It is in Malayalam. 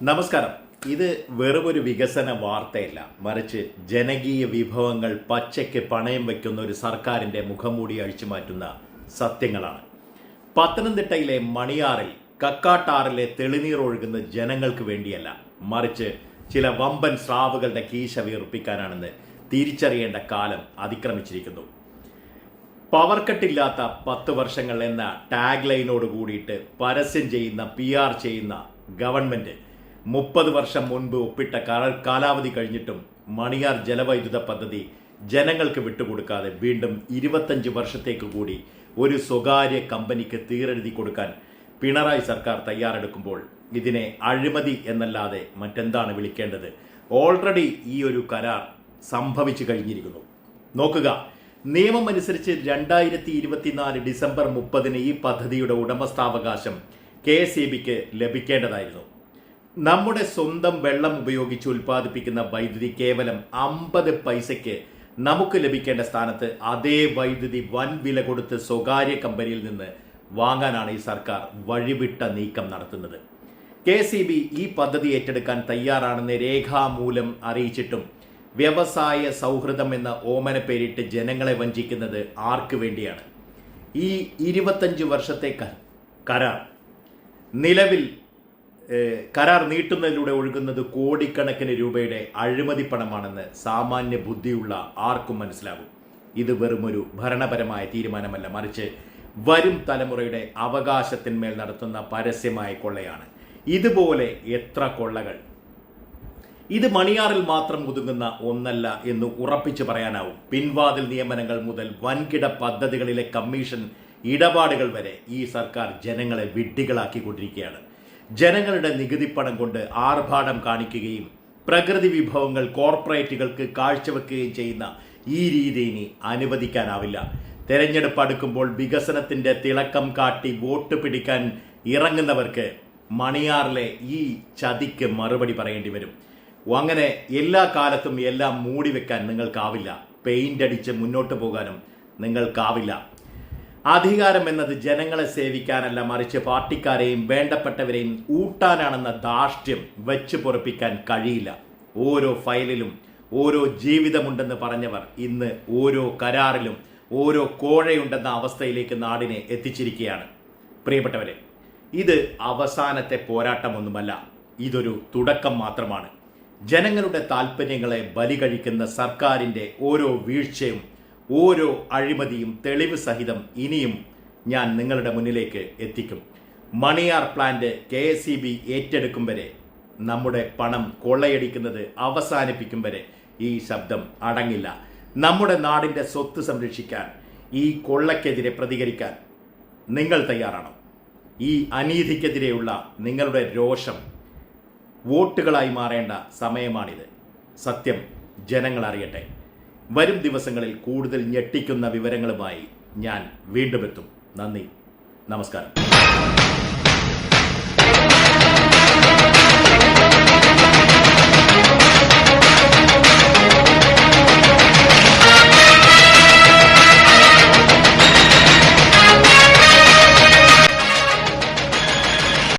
നമസ്കാരം. ഇത് വെറുമൊരു വികസന വാർത്തയല്ല, മറിച്ച് ജനകീയ വിഭവങ്ങൾ പച്ചയ്ക്ക് പണയം വയ്ക്കുന്ന ഒരു സർക്കാരിൻ്റെ മുഖംമൂടി അഴിച്ചു മാറ്റുന്ന സത്യങ്ങളാണ്. പത്തനംതിട്ടയിലെ മണിയാറിൽ കക്കാട്ടാറിലെ തെളിനീർ ഒഴുകുന്ന ജനങ്ങൾക്ക് വേണ്ടിയല്ല, മറിച്ച് ചില വമ്പൻ സ്രാവുകളുടെ കീശ വീർപ്പിക്കാനാണെന്ന് തിരിച്ചറിയേണ്ട കാലം അതിക്രമിച്ചിരിക്കുന്നു. പവർ കട്ടില്ലാത്ത 10 വർഷങ്ങൾ എന്ന ടാഗ് ലൈനോട് കൂടിയിട്ട് പരസ്യം ചെയ്യുന്ന PR ചെയ്യുന്ന ഗവൺമെന്റ് 30 വർഷം മുൻപ് ഒപ്പിട്ട കാലാവധി കഴിഞ്ഞിട്ടും മണിയാർ ജലവൈദ്യുത പദ്ധതി ജനങ്ങൾക്ക് വിട്ടുകൊടുക്കാതെ വീണ്ടും 25 വർഷത്തേക്ക് കൂടി ഒരു സ്വകാര്യ കമ്പനിക്ക് തീരെഴുതി കൊടുക്കാൻ പിണറായി സർക്കാർ തയ്യാറെടുക്കുമ്പോൾ ഇതിനെ അഴിമതി എന്നല്ലാതെ മറ്റെന്താണ് വിളിക്കേണ്ടത്? ഓൾറെഡി ഈ ഒരു കരാർ സംഭവിച്ചു കഴിഞ്ഞിരിക്കുന്നു. നോക്കുക, നിയമം അനുസരിച്ച് 2024 ഡിസംബർ 30 ഈ പദ്ധതിയുടെ ഉടമസ്ഥാവകാശം KSEBക്ക് ലഭിക്കേണ്ടതായിരുന്നു. നമ്മുടെ സ്വന്തം വെള്ളം ഉപയോഗിച്ച് ഉൽപ്പാദിപ്പിക്കുന്ന വൈദ്യുതി കേവലം 50 പൈസയ്ക്ക് നമുക്ക് ലഭിക്കേണ്ട സ്ഥാനത്ത് അതേ വൈദ്യുതി വൻ വില കൊടുത്ത് സ്വകാര്യ കമ്പനിയിൽ നിന്ന് വാങ്ങാനാണ് ഈ സർക്കാർ വഴിവിട്ട നീക്കം നടത്തുന്നത്. KSEB ഈ പദ്ധതി ഏറ്റെടുക്കാൻ തയ്യാറാണെന്ന് രേഖാമൂലം അറിയിച്ചിട്ടും വ്യവസായ സൗഹൃദം എന്ന ഓമന പേരിട്ട് ജനങ്ങളെ വഞ്ചിക്കുന്നത് ആർക്ക് വേണ്ടിയാണ്? ഈ 25 വർഷത്തെ കരാർ നിലവിൽ കരാർ നീട്ടുന്നതിലൂടെ ഒഴുകുന്നത് കോടിക്കണക്കിന് രൂപയുടെ അഴിമതി പണമാണെന്ന് സാമാന്യ ബുദ്ധിയുള്ള ആർക്കും മനസ്സിലാകും. ഇത് വെറുമൊരു ഭരണപരമായ തീരുമാനമല്ല, മറിച്ച് വരും തലമുറയുടെ അവകാശത്തിന്മേൽ നടത്തുന്ന പരസ്യമായ കൊള്ളയാണ്. ഇതുപോലെ എത്ര കൊള്ളകൾ! ഇത് മണിയാറിൽ മാത്രം ഒതുങ്ങുന്ന ഒന്നല്ല എന്ന് ഉറപ്പിച്ചു പറയാനാവും. പിൻവാതിൽ നിയമനങ്ങൾ മുതൽ വൻകിട പദ്ധതികളിലെ കമ്മീഷൻ ഇടപാടുകൾ വരെ ഈ സർക്കാർ ജനങ്ങളെ വിഡ്ഢികളാക്കിക്കൊണ്ടിരിക്കുകയാണ്. ജനങ്ങളുടെ നികുതിപ്പണം കൊണ്ട് ആർഭാടം കാണിക്കുകയും പ്രകൃതി വിഭവങ്ങൾ കോർപ്പറേറ്റുകൾക്ക് കാഴ്ചവെക്കുകയും ചെയ്യുന്ന ഈ രീതി ഇനി അനുവദിക്കാനാവില്ല. തെരഞ്ഞെടുപ്പ് അടുക്കുമ്പോൾ വികസനത്തിന്റെ തിളക്കം കാട്ടി വോട്ട് പിടിക്കാൻ ഇറങ്ങുന്നവർക്ക് മണിയാറിലെ ഈ ചതിക്ക് മറുപടി പറയേണ്ടി വരും. അങ്ങനെ എല്ലാ കാലത്തും എല്ലാം മൂടി വെക്കാൻ നിങ്ങൾക്കാവില്ല. പെയിന്റ് അടിച്ച് മുന്നോട്ട് പോകാനും നിങ്ങൾക്കാവില്ല. അധികാരം എന്നത് ജനങ്ങളെ സേവിക്കാനല്ല, മറിച്ച് പാർട്ടിക്കാരെയും വേണ്ടപ്പെട്ടവരെയും ഊട്ടാനാണെന്ന ധാർഷ്ട്യം വെച്ച് പൊറപ്പിക്കാൻ കഴിയില്ല. ഓരോ ഫയലിലും ഓരോ ജീവിതമുണ്ടെന്ന് പറഞ്ഞവർ ഇന്ന് ഓരോ കരാറിലും ഓരോ കോഴയുണ്ടെന്ന അവസ്ഥയിലേക്ക് നാടിനെ എത്തിച്ചിരിക്കുകയാണ്. പ്രിയപ്പെട്ടവരെ, ഇത് അവസാനത്തെ പോരാട്ടമൊന്നുമല്ല, ഇതൊരു തുടക്കം മാത്രമാണ്. ജനങ്ങളുടെ താല്പര്യങ്ങളെ ബലി കഴിക്കുന്ന സർക്കാരിൻ്റെ ഓരോ വീഴ്ചയും ഓരോ അഴിമതിയും തെളിവ് സഹിതം ഇനിയും ഞാൻ നിങ്ങളുടെ മുന്നിലേക്ക് എത്തിക്കും. മണിയാർ പ്ലാന്റ് KSEB ഏറ്റെടുക്കും വരെ, നമ്മുടെ പണം കൊള്ളയടിക്കുന്നത് അവസാനിപ്പിക്കും വരെ ഈ ശബ്ദം അടങ്ങില്ല. നമ്മുടെ നാടിൻ്റെ സ്വത്ത് സംരക്ഷിക്കാൻ, ഈ കൊള്ളയ്ക്കെതിരെ പ്രതികരിക്കാൻ നിങ്ങൾ തയ്യാറാണോ? ഈ അനീതിക്കെതിരെയുള്ള നിങ്ങളുടെ രോഷം വോട്ടുകളായി മാറേണ്ട സമയമാണിത്. സത്യം ജനങ്ങൾ അറിയട്ടെ. വരും ദിവസങ്ങളിൽ കൂടുതൽ ഞെട്ടിക്കുന്ന വിവരങ്ങളുമായി ഞാൻ വീണ്ടും എത്തും. നന്ദി, നമസ്കാരം.